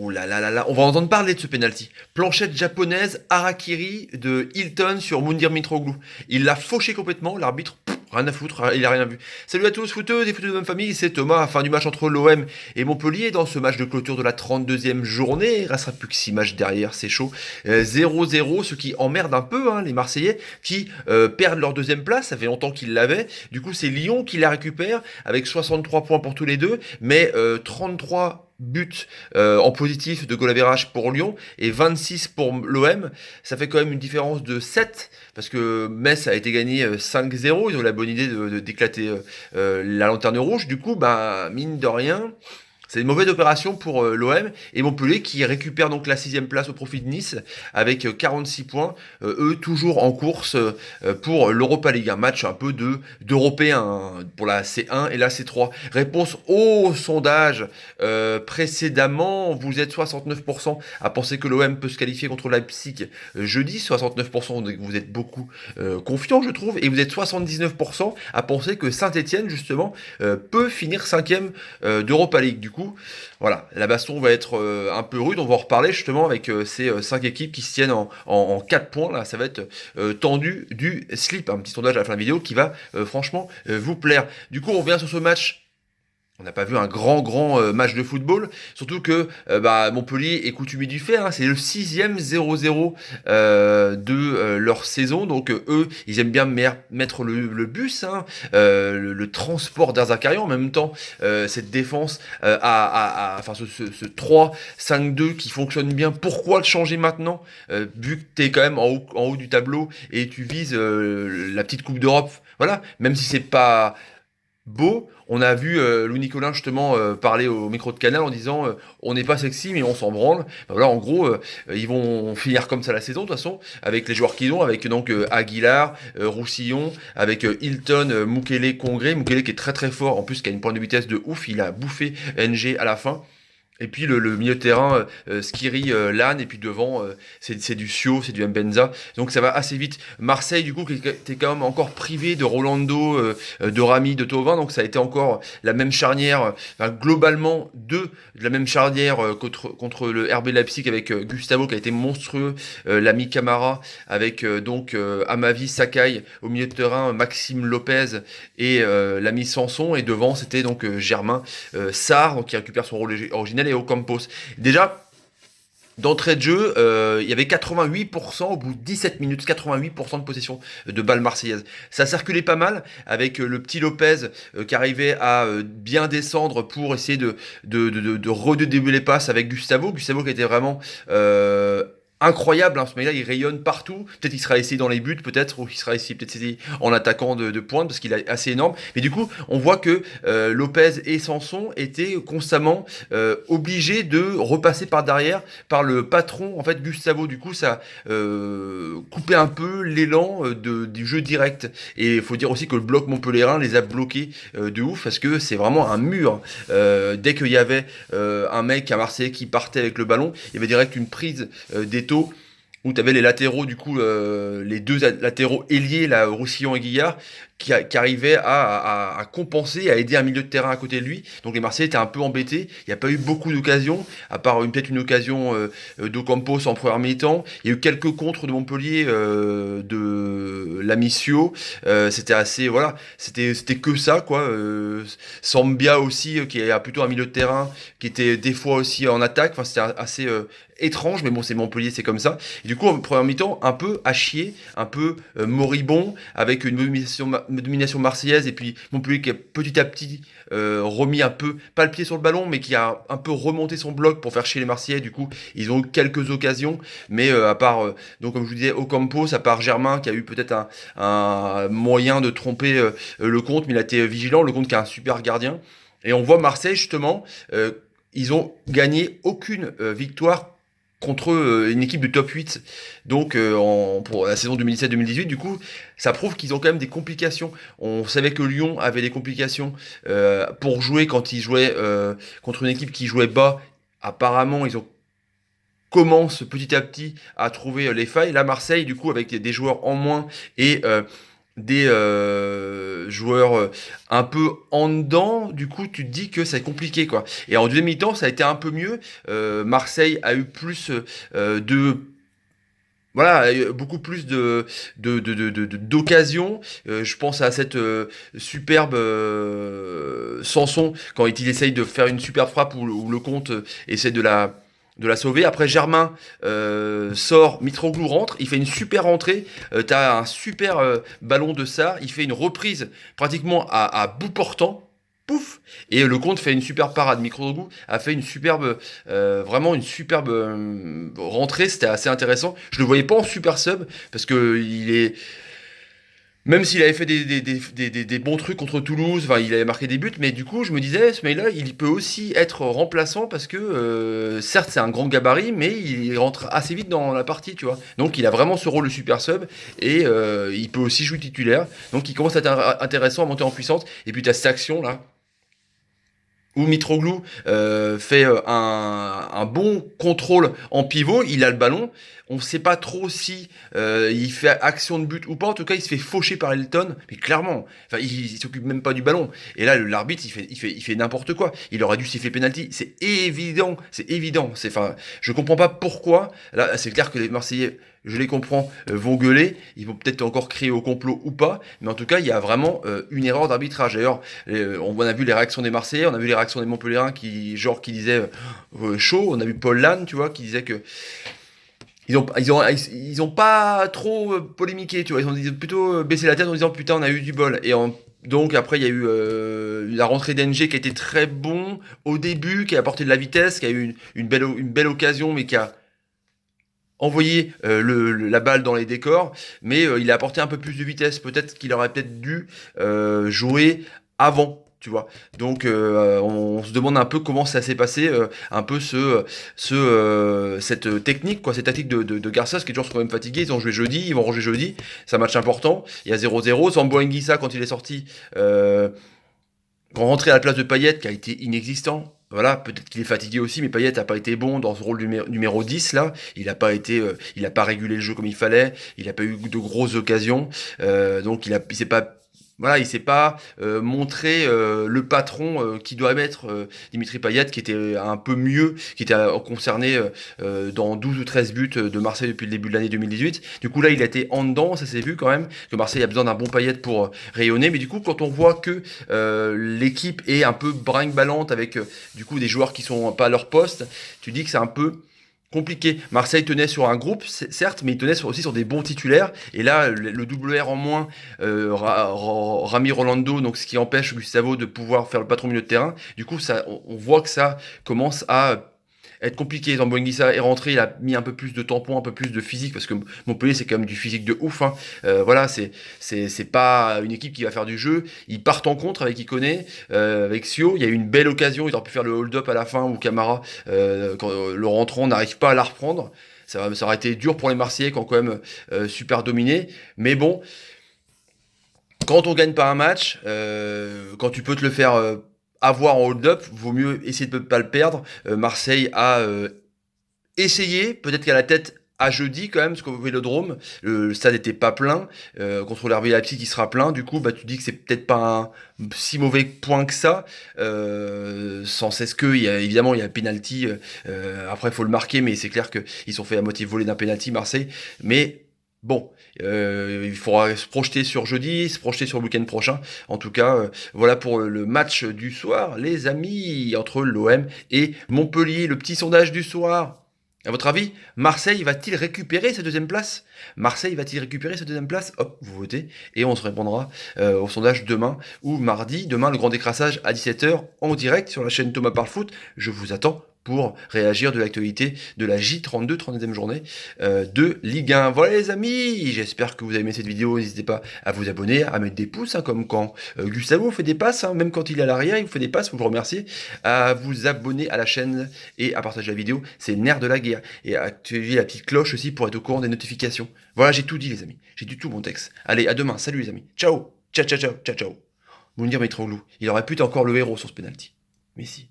Oh là là là là, on va entendre parler de ce penalty. Planchette japonaise, harakiri de Hilton sur Moundir Mitroglou. Il l'a fauché complètement, l'arbitre, rien à foutre, il a rien vu. Salut à tous, footeux, et footeux de même famille, c'est Thomas. Fin du match entre l'OM et Montpellier. Dans ce match de clôture de la 32e journée, il restera plus que 6 matchs derrière, c'est chaud. 0-0, ce qui emmerde un peu les Marseillais qui perdent leur deuxième place. Ça fait longtemps qu'ils l'avaient. Du coup, c'est Lyon qui la récupère avec 63 points pour tous les deux, mais 33 buts en positif de goal average pour Lyon et 26 pour l'OM. Ça fait quand même une différence de 7 parce que Metz a été gagné 5-0. Ils ont la bonne idée d'éclater la lanterne rouge. Du coup, bah, mine de rien, c'est une mauvaise opération pour l'OM et Montpellier qui récupère donc la 6e place au profit de Nice avec 46 points. Eux toujours en course pour l'Europa League. Un match un peu d'Européens pour la C1 et la C3. Réponse au sondage précédemment. Vous êtes 69% à penser que l'OM peut se qualifier contre Leipzig jeudi. 69%, donc vous êtes beaucoup confiants je trouve. Et vous êtes 79% à penser que Saint-Etienne justement peut finir 5e d'Europa League. Du coup, voilà, la baston va être un peu rude. On va en reparler justement avec ces 5 équipes qui se tiennent en 4 points. Là, ça va être tendu du slip. Un petit sondage à la fin de la vidéo qui va franchement vous plaire. Du coup, on revient sur ce match. On n'a pas vu un grand match de football, surtout que bah, Montpellier est coutumier du fait, c'est le 6e 0-0 de leur saison, donc eux, ils aiment bien mettre le bus, le transport d'Arzakarian, en même temps, cette défense, enfin ce 3-5-2 qui fonctionne bien, pourquoi le changer maintenant, vu que tu es quand même en haut du tableau et tu vises la petite Coupe d'Europe, voilà, même si c'est pas beau. On a vu Louis Nicolin justement parler au micro de Canal en disant on n'est pas sexy mais on s'en branle. Ben voilà, en gros, ils vont finir comme ça la saison de toute façon avec les joueurs qu'ils ont, avec donc Aguilar, Roussillon, avec Hilton, Mukele, Congré. Mukele qui est très très fort, en plus qui a une pointe de vitesse de ouf. Il a bouffé NG à la fin. Et puis le milieu de terrain, Skiri, Lannes, et puis devant, c'est du Sio, c'est du Mbenza. Donc ça va assez vite. Marseille, du coup, qui était quand même encore privé de Rolando, de Rami, de Thauvin. Donc ça a été encore la même charnière, enfin, globalement de la même charnière contre le RB Leipzig avec Gustavo qui a été monstrueux, l'ami Camara avec donc Amavi, Sakai au milieu de terrain, Maxime Lopez et l'ami Sanson. Et devant, c'était donc Germain Sarr, donc, qui récupère son rôle originel, et Ocampos. Déjà, d'entrée de jeu, il y avait 88% au bout de 17 minutes, 88% de possession de balles marseillaises. Ça circulait pas mal avec le petit Lopez qui arrivait à bien descendre pour essayer de redébuter les passes avec Gustavo. Gustavo qui était vraiment incroyable, ce mec-là il rayonne partout. Peut-être qu'il sera essayé dans les buts, peut-être, ou qu'il sera essayé peut-être essayé en attaquant de pointe parce qu'il est assez énorme. Mais du coup, on voit que Lopez et Sanson étaient constamment obligés de repasser par derrière par le patron, en fait, Gustavo. Du coup, ça coupait un peu l'élan du jeu direct. Et il faut dire aussi que le bloc montpelliérain les a bloqués de ouf parce que c'est vraiment un mur. Dès qu'il y avait un mec à Marseille qui partait avec le ballon, il y avait direct une prise des où tu avais les latéraux, du coup, les deux latéraux ailiers, là, Roussillon et Guillard, qui arrivaient à compenser, à aider un milieu de terrain à côté de lui. Donc les Marseillais étaient un peu embêtés. Il n'y a pas eu beaucoup d'occasions, à part peut-être une occasion d'Ocampos en première mi-temps. Il y a eu quelques contres de Montpellier, de Lamicio. C'était assez, voilà, c'était que ça, quoi. Sambia aussi, qui est plutôt un milieu de terrain, qui était des fois aussi en attaque. Enfin, c'était assez étrange, mais bon, c'est Montpellier, c'est comme ça. Et du coup, en première mi-temps, un peu à chier, un peu moribond, avec une domination marseillaise, et puis Montpellier qui a petit à petit remis un peu, pas le pied sur le ballon, mais qui a un peu remonté son bloc pour faire chier les Marseillais. Du coup, ils ont eu quelques occasions, mais à part, donc comme je vous disais, Ocampos, à part Germain, qui a eu peut-être un moyen de tromper le compte, mais il a été vigilant, le compte qui a un super gardien. Et on voit Marseille, justement, ils ont gagné aucune victoire contre une équipe de top 8 donc pour la saison 2017-2018. Du coup ça prouve qu'ils ont quand même des complications. On savait que Lyon avait des complications pour jouer quand ils jouaient contre une équipe qui jouait bas. Apparemment ils ont commencé petit à petit à trouver les failles. Là Marseille du coup avec des joueurs en moins et des joueurs un peu en dedans, du coup tu te dis que c'est compliqué quoi. Et en deuxième mi-temps ça a été un peu mieux. Marseille a eu plus de voilà, beaucoup plus d'occasions. Je pense à cette superbe Sanson quand il essaye de faire une superbe frappe où le compte essaie de la sauver. Après Germain sort, Mitroglou rentre, il fait une super entrée. T'as un super ballon de ça. Il fait une reprise pratiquement à bout portant. Pouf! Et le compte fait une superbe parade. Mitroglou a fait une superbe, vraiment une superbe rentrée. C'était assez intéressant. Je le voyais pas en super sub parce que il est, même s'il avait fait des bons trucs contre Toulouse, enfin, il avait marqué des buts, mais du coup, je me disais, ce mec-là, il peut aussi être remplaçant parce que, certes, c'est un grand gabarit, mais il rentre assez vite dans la partie, tu vois. Donc, il a vraiment ce rôle de super sub et il peut aussi jouer titulaire. Donc, il commence à être intéressant à monter en puissance. Et puis, tu as cette action là où Mitroglou fait un bon contrôle en pivot, il a le ballon. On ne sait pas trop si il fait action de but ou pas. En tout cas, il se fait faucher par Elton, mais clairement, enfin, il s'occupe même pas du ballon. Et là, l'arbitre, il fait n'importe quoi. Il aurait dû siffler penalty. C'est évident, c'est évident. Enfin, je comprends pas pourquoi. Là, c'est clair que les Marseillais, je les comprends, vont gueuler. Ils vont peut-être encore crier au complot ou pas. Mais en tout cas, il y a vraiment une erreur d'arbitrage. D'ailleurs, on a vu les réactions des Marseillais, on a vu les réactions des Montpellierins qui disaient chaud. On a vu Paul Lannes, tu vois, qui disait que ils ont pas trop polémiqué, tu vois. Ils ont plutôt baissé la tête en disant putain, on a eu du bol. Donc après, il y a eu la rentrée d'NG qui a été très bon au début, qui a apporté de la vitesse, qui a eu une belle occasion, mais qui a envoyé la balle dans les décors. Mais il a apporté un peu plus de vitesse. Peut-être qu'il aurait peut-être dû jouer avant. Tu vois, donc on se demande un peu comment ça s'est passé, un peu cette technique, quoi, cette tactique de Garcia, qui est toujours quand même fatigué. Ils ont joué jeudi, ils vont rejouer jeudi. C'est un match important. Il y a 0-0. Sambo Anguissa, quand il est sorti, quand rentré à la place de Payet, qui a été inexistant. Voilà, peut-être qu'il est fatigué aussi, mais Payet n'a pas été bon dans ce rôle numéro 10 là. Il n'a pas été, il a pas régulé le jeu comme il fallait. Il n'a pas eu de grosses occasions. Donc il s'est pas, voilà, il s'est pas montré le patron qui doit être Dimitri Payet, qui était un peu mieux, qui était concerné dans 12 ou 13 buts de Marseille depuis le début de l'année 2018. Du coup là, il a été en dedans, ça s'est vu quand même, que Marseille a besoin d'un bon Payet pour rayonner. Mais du coup, quand on voit que l'équipe est un peu brinque-ballante avec du coup des joueurs qui sont pas à leur poste, tu dis que c'est un peu compliqué. Marseille tenait sur un groupe, certes, mais il tenait aussi sur des bons titulaires. Et là, le double R en moins, Rami Rolando, donc ce qui empêche Gustavo de pouvoir faire le patron milieu de terrain. Du coup, on voit que ça commence à être compliqué. Zamboanguissa est rentré, il a mis un peu plus de tampon, un peu plus de physique, parce que Montpellier, c'est quand même du physique de ouf. Hein. Voilà, c'est pas une équipe qui va faire du jeu. Ils partent en contre avec Ikoné, avec Sio. Il y a eu une belle occasion, ils auraient pu faire le hold-up à la fin, où Camara, quand le rentrant, n'arrive pas à la reprendre. Ça aurait été dur pour les Marseillais qui ont quand même super dominé. Mais bon, quand on gagne pas un match, quand tu peux te le faire avoir en hold-up, vaut mieux essayer de ne pas le perdre. Marseille a essayé, peut-être qu'à la tête à jeudi quand même, parce qu'au Vélodrome, le stade n'était pas plein, contre l'RB Leipzig qui sera plein, du coup bah, tu dis que c'est peut-être pas un si mauvais point que ça, sans cesse que, évidemment il y a le penalty, après il faut le marquer, mais c'est clair qu'ils sont fait à moitié voler d'un penalty Marseille, mais bon, il faudra se projeter sur jeudi, se projeter sur le week-end prochain. En tout cas, voilà pour le match du soir, les amis, entre l'OM et Montpellier. Le petit sondage du soir. À votre avis, Marseille va-t-il récupérer sa deuxième place? Marseille va-t-il récupérer sa deuxième place? Hop, vous votez. Et on se répondra au sondage demain ou mardi. Demain, le grand décrassage à 17h en direct sur la chaîne Thomas Parle Foot. Je vous attends pour réagir de l'actualité de la J32, 32e journée de Ligue 1. Voilà les amis, j'espère que vous avez aimé cette vidéo. N'hésitez pas à vous abonner, à mettre des pouces, hein, comme quand Gustavo fait des passes, hein, même quand il est à l'arrière, il vous fait des passes, vous le remerciez, à vous abonner à la chaîne et à partager la vidéo, c'est le nerf de la guerre. Et à activer la petite cloche aussi pour être au courant des notifications. Voilà, j'ai tout dit les amis, j'ai dit tout mon texte. Allez, à demain, salut les amis, ciao, ciao, ciao, ciao, ciao, ciao. Mounir Mitroglou, il aurait pu être encore le héros sur ce penalty. Mais si.